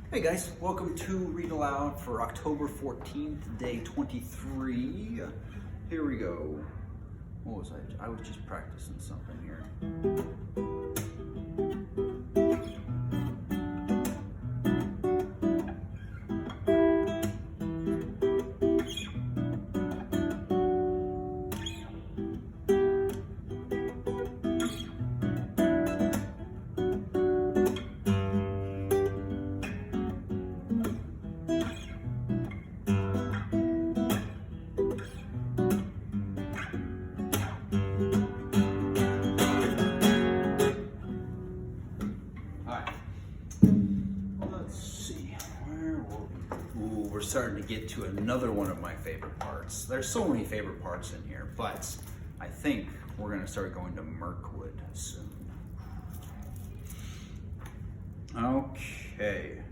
Hey guys, welcome to Read Aloud for October 14th, day 23. Here we go. What was I? I was just practicing something here. We're starting to get to another one of my favorite parts. There's so many favorite parts in here, but I think we're going to start going to Mirkwood soon. Okay.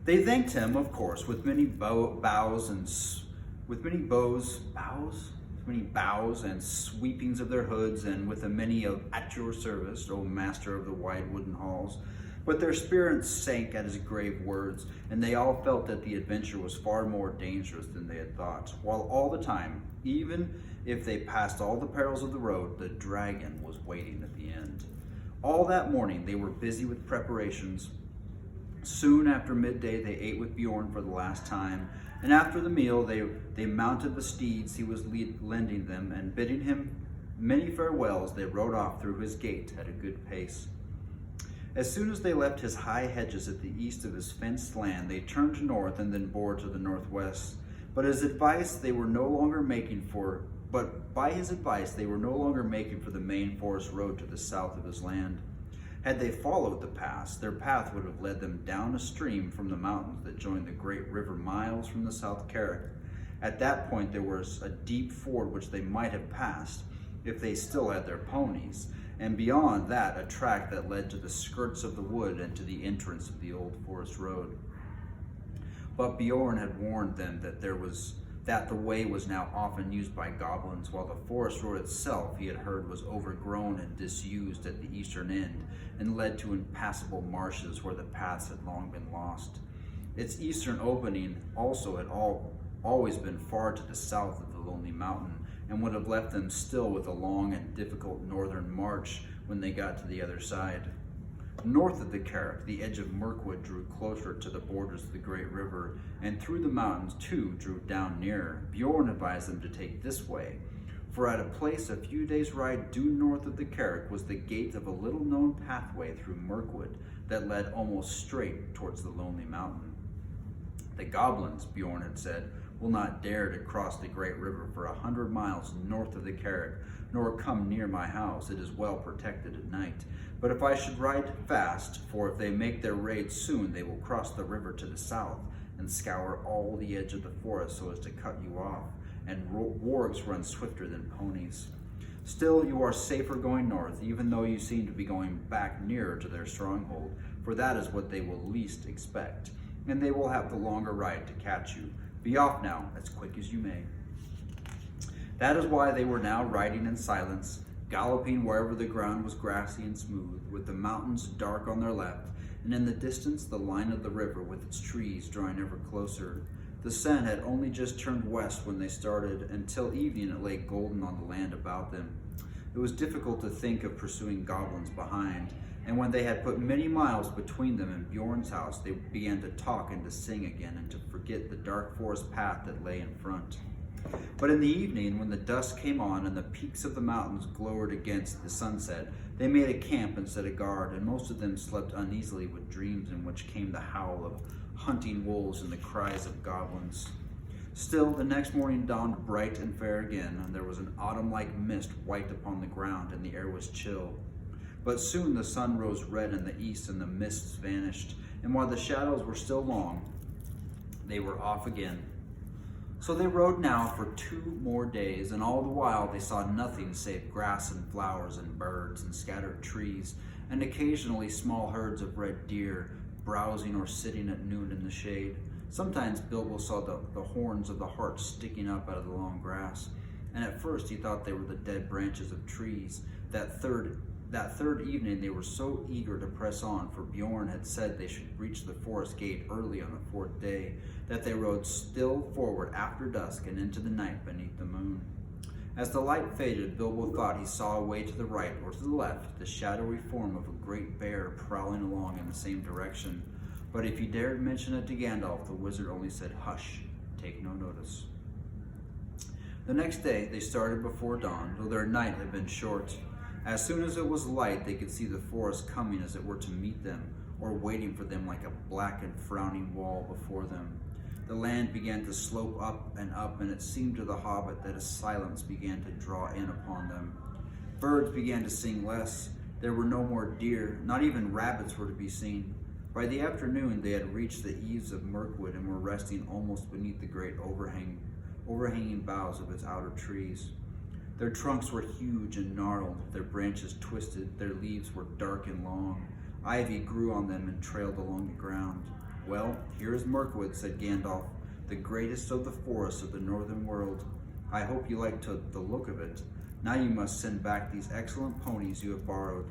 They thanked him, of course, with many bows and sweepings of their hoods, and with a many of at your service, O master of the wide wooden halls. But their spirits sank at his grave words, and they all felt that the adventure was far more dangerous than they had thought. While all the time, even if they passed all the perils of the road, the dragon was waiting at the end. All that morning they were busy with preparations. Soon after midday they ate with Bjorn for the last time, and after the meal they mounted the steeds he was lending them, and bidding him many farewells, they rode off through his gate at a good pace. As soon as they left his high hedges at the east of his fenced land, they turned north and then bore to the northwest. But by his advice, they were no longer making for the main forest road to the south of his land. Had they followed the pass, their path would have led them down a stream from the mountains that joined the great river miles from the South Carrick. At that point, there was a deep ford which they might have passed if they still had their ponies, and beyond that, a track that led to the skirts of the wood and to the entrance of the old forest road. But Bjorn had warned them that the way was now often used by goblins, while the forest road itself, he had heard, was overgrown and disused at the eastern end, and led to impassable marshes where the paths had long been lost. Its eastern opening also had always been far to the south of the lonely mountain, and would have left them still with a long and difficult northern march when they got to the other side. North of the Carrick, the edge of Mirkwood drew closer to the borders of the great river, and through the mountains too drew down nearer. Bjorn advised them to take this way, for at a place a few days' ride due north of the Carrick was the gate of a little-known pathway through Mirkwood that led almost straight towards the lonely mountain. The goblins, Bjorn had said, will not dare to cross the great river for 100 miles north of the Carrick, nor come near my house. It is well protected at night. But if I should ride fast, for if they make their raid soon, they will cross the river to the south and scour all the edge of the forest so as to cut you off, and wargs run swifter than ponies. Still, you are safer going north, even though you seem to be going back nearer to their stronghold, for that is what they will least expect, and they will have the longer ride to catch you. Be off now, as quick as you may. That is why they were now riding in silence, galloping wherever the ground was grassy and smooth, with the mountains dark on their left, and in the distance the line of the river with its trees drawing ever closer. The sun had only just turned west when they started, and till evening it lay golden on the land about them. It was difficult to think of pursuing goblins behind, and when they had put many miles between them and Bjorn's house, they began to talk and to sing again, and to forget the dark forest path that lay in front. But in the evening, when the dusk came on and the peaks of the mountains glowed against the sunset, they made a camp and set a guard, and most of them slept uneasily with dreams in which came the howl of hunting wolves and the cries of goblins. Still, the next morning dawned bright and fair again, and there was an autumn-like mist white upon the ground, and the air was chill. But soon the sun rose red in the east, and the mists vanished, and while the shadows were still long, they were off again. So they rode now for 2 more days, and all the while they saw nothing save grass and flowers and birds and scattered trees, and occasionally small herds of red deer, browsing or sitting at noon in the shade. Sometimes Bilbo saw the horns of the hart sticking up out of the long grass, and at first he thought they were the dead branches of trees, that third That third evening they were so eager to press on, for Bjorn had said they should reach the forest gate early on the fourth day, that they rode still forward after dusk and into the night beneath the moon. As the light faded, Bilbo thought he saw away to the right or to the left the shadowy form of a great bear prowling along in the same direction. But if he dared mention it to Gandalf, the wizard only said, "Hush, take no notice." The next day they started before dawn, though their night had been short. As soon as it was light, they could see the forest coming as it were to meet them, or waiting for them like a black and frowning wall before them. The land began to slope up, and it seemed to the hobbit that a silence began to draw in upon them. Birds began to sing less. There were no more deer, not even rabbits were to be seen. By the afternoon they had reached the eaves of Mirkwood and were resting almost beneath the great overhanging boughs of its outer trees. Their trunks were huge and gnarled, their branches twisted, their leaves were dark and long. Ivy grew on them and trailed along the ground. "Well, here is Mirkwood," said Gandalf, "the greatest of the forests of the northern world. I hope you like the look of it. Now you must send back these excellent ponies you have borrowed."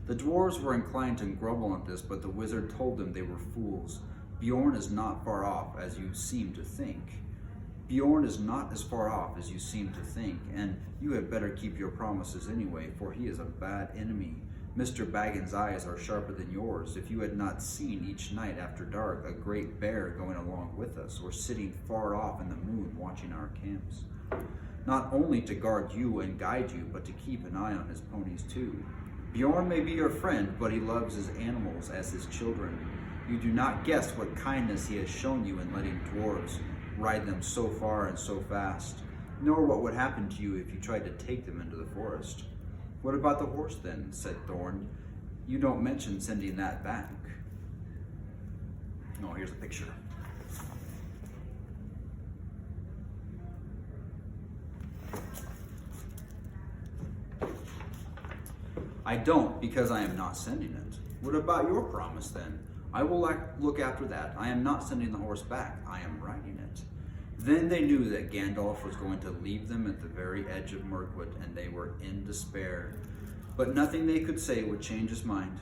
The dwarves were inclined to grumble at this, but the wizard told them they were fools. "Bjorn is not far off, as you seem to think. Bjorn is not as far off as you seem to think, and you had better keep your promises anyway, for he is a bad enemy. Mr. Baggins' eyes are sharper than yours. If you had not seen each night after dark a great bear going along with us, or sitting far off in the moon watching our camps, not only to guard you and guide you, but to keep an eye on his ponies too. Bjorn may be your friend, but he loves his animals as his children. You do not guess what kindness he has shown you in letting dwarves ride them so far and so fast, nor what would happen to you if you tried to take them into the forest." "What about the horse then?" said Thorn. "You don't mention sending that back." Oh, here's a picture. "I don't, because I am not sending it." "What about your promise then?" "I will look after that. I am not sending the horse back. I am riding it." Then they knew that Gandalf was going to leave them at the very edge of Mirkwood, and they were in despair. But nothing they could say would change his mind.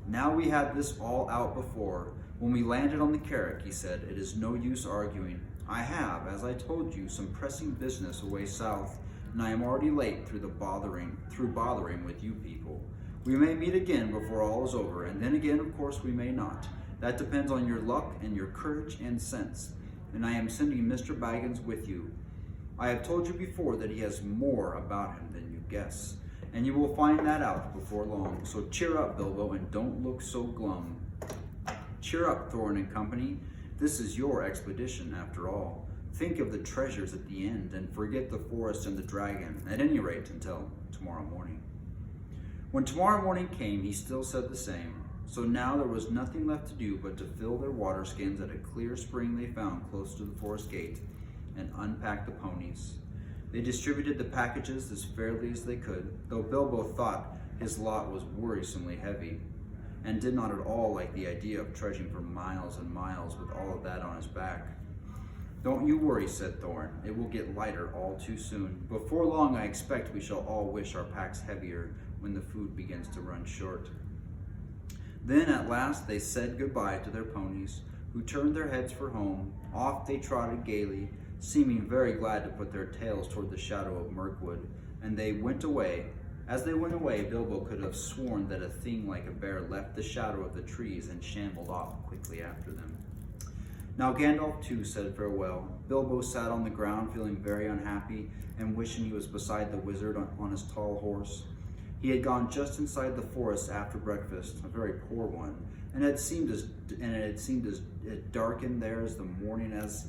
"Now we had this all out before. When we landed on the Carrick," he said, "it is no use arguing. I have, as I told you, some pressing business away south, and I am already late through bothering with you people. We may meet again before all is over, and then again, of course, we may not. That depends on your luck and your courage and sense. And I am sending Mr. Baggins with you. I have told you before that he has more about him than you guess, and you will find that out before long. So cheer up, Bilbo, and don't look so glum. Cheer up, Thorin and company. This is your expedition, after all. Think of the treasures at the end, and forget the forest and the dragon, at any rate until tomorrow morning." When tomorrow morning came, he still said the same. So now there was nothing left to do but to fill their water skins at a clear spring they found close to the forest gate, and unpack the ponies. They distributed the packages as fairly as they could, though Bilbo thought his lot was worrisomely heavy, and did not at all like the idea of trudging for miles and miles with all of that on his back. "Don't you worry," said Thorin. "It will get lighter all too soon. Before long I expect we shall all wish our packs heavier when the food begins to run short." Then at last they said goodbye to their ponies, who turned their heads for home. Off they trotted gaily, seeming very glad to put their tails toward the shadow of Mirkwood, and they went away. As they went away, Bilbo could have sworn that a thing like a bear left the shadow of the trees and shambled off quickly after them. Now Gandalf too said farewell. Bilbo sat on the ground feeling very unhappy and wishing he was beside the wizard on his tall horse. He had gone just inside the forest after breakfast, a very poor one, and it seemed as dark in there as the morning as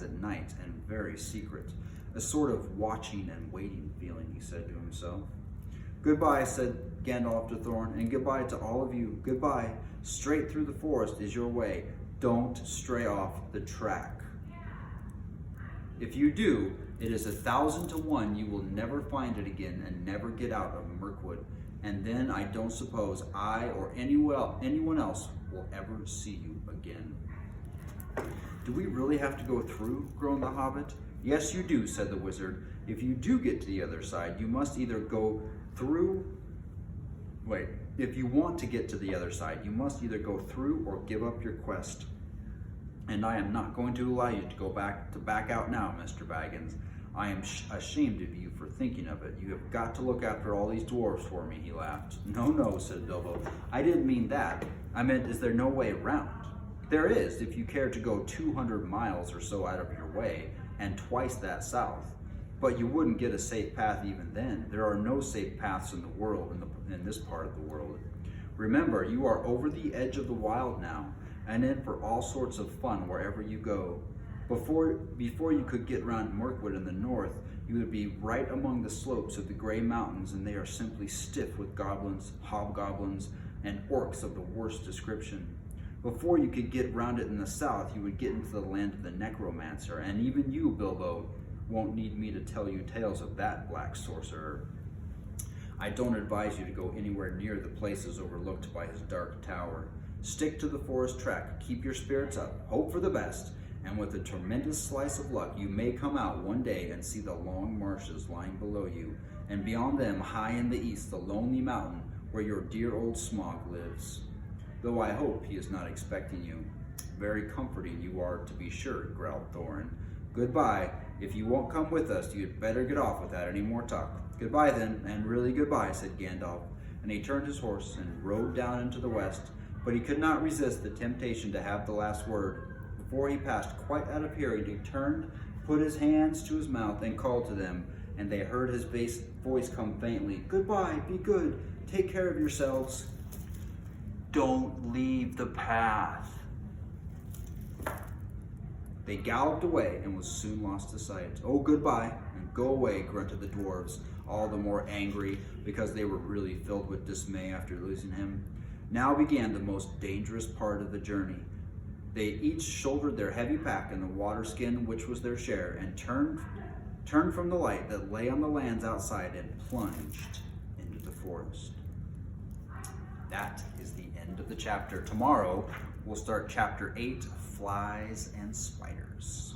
at night, and very secret. A sort of watching and waiting feeling, he said to himself. "Goodbye," said Gandalf to Thorin, "and goodbye to all of you. Goodbye. Straight through the forest is your way. Don't stray off the track. If you do, it is 1,000 to 1 you will never find it again and never get out of Mirkwood, and then I don't suppose I or anyone else will ever see you again." "Do we really have to go through?" groaned the hobbit. "Yes, you do," said the wizard. If you do get to the other side, you must either go through. If you want to get to the other side, you must either go through or give up your quest. And I am not going to allow you to back out now, Mr. Baggins. I am ashamed of you for thinking of it. You have got to look after all these dwarves for me, he laughed. No, said Bilbo. I didn't mean that. I meant, is there no way around? There is, if you care to go 200 miles or so out of your way, and twice that south. But you wouldn't get a safe path even then. There are no safe paths in the world, in this part of the world. Remember, you are over the edge of the wild now, and in for all sorts of fun wherever you go. Before you could get round Mirkwood in the north, you would be right among the slopes of the Grey Mountains, and they are simply stiff with goblins, hobgoblins, and orcs of the worst description. Before you could get round it in the south, you would get into the land of the necromancer, and even you, Bilbo, won't need me to tell you tales of that black sorcerer. I don't advise you to go anywhere near the places overlooked by his dark tower. Stick to the forest track, keep your spirits up, hope for the best, and with a tremendous slice of luck, you may come out one day and see the long marshes lying below you, and beyond them, high in the east, the lonely mountain where your dear old Smaug lives. Though I hope he is not expecting you. Very comforting you are, to be sure, growled Thorin. Goodbye. If you won't come with us, you'd better get off without any more talk. Goodbye then, and really goodbye, said Gandalf, and he turned his horse and rode down into the west, but he could not resist the temptation to have the last word. Before he passed quite out of hearing, he turned, put his hands to his mouth, and called to them, and they heard his voice come faintly. Goodbye, be good, take care of yourselves. Don't leave the path. They galloped away and was soon lost to sight. Oh, goodbye, and go away, grunted the dwarves, all the more angry because they were really filled with dismay after losing him. Now began the most dangerous part of the journey. They each shouldered their heavy pack and the water skin which was their share, and turned from the light that lay on the lands outside and plunged into the forest. That is the end of the chapter. Tomorrow we'll start chapter 8, Flies and Spiders.